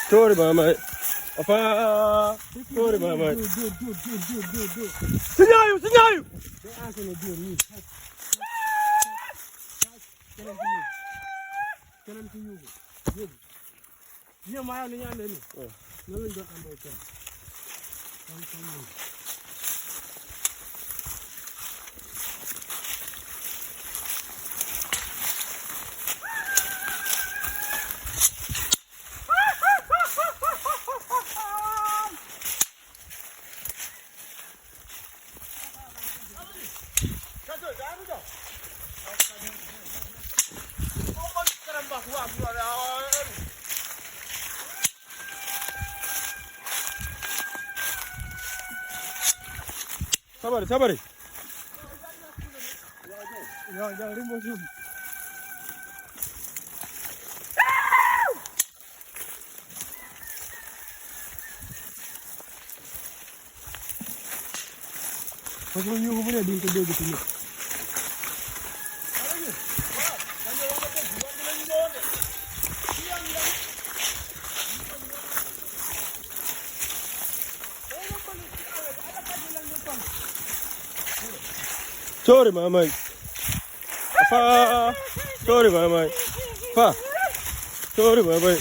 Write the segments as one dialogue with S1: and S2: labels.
S1: Sorry, mama. Apa? Sorry, mama. Senyayu, senyayu. Sabar, sabar. Ya, rimbo sum. Pas mo ñu ko bëre duñ ko dégg ci nit. Sorry, mama. Apa? Sorry, mama. Apa? Sorry, mama.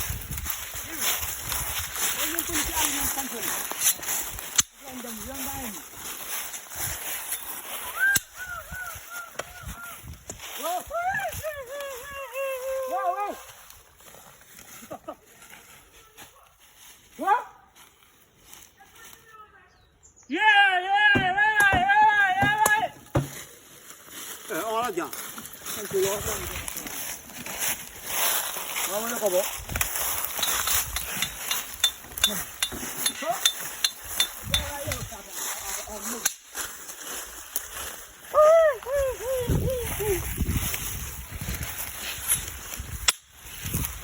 S2: Jangan. Kan keluar kan. Mana kau bawa?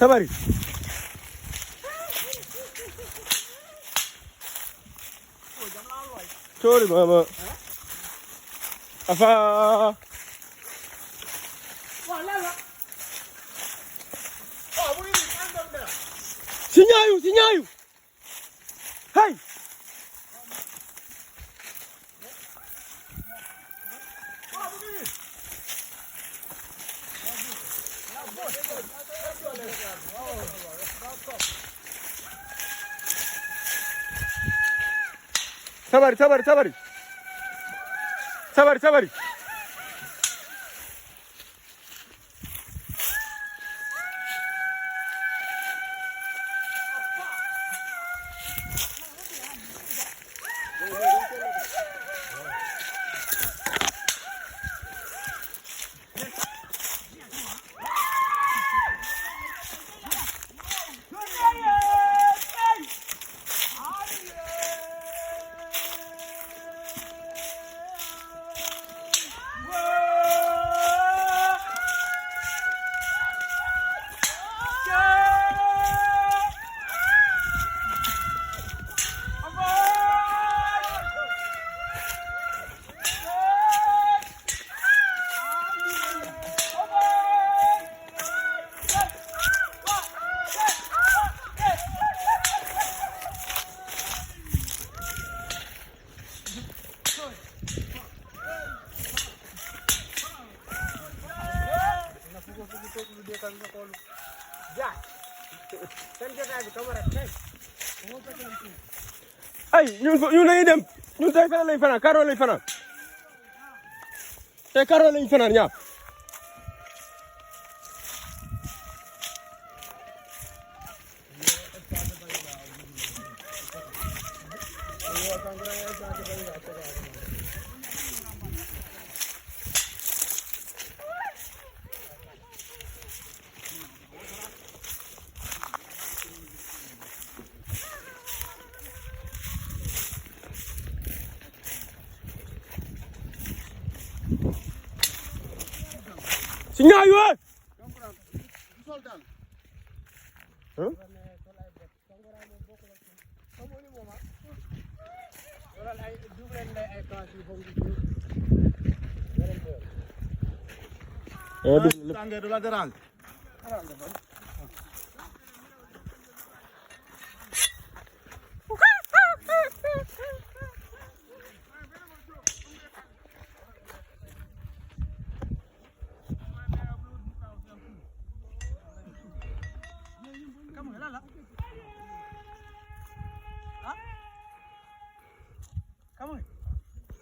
S1: Sabar. Sorry, mama. Apa? Senyayu, senyayu. Hai. Sabar, sabar, sabar. Sabar, sabar. Ay, ñun lañuy dem ñun tey feneen lañ fanaan Karo lañ fanaan tey Karo lañ fanaan ñaa Senyayu eh. Huh?
S2: Tangga dulu ada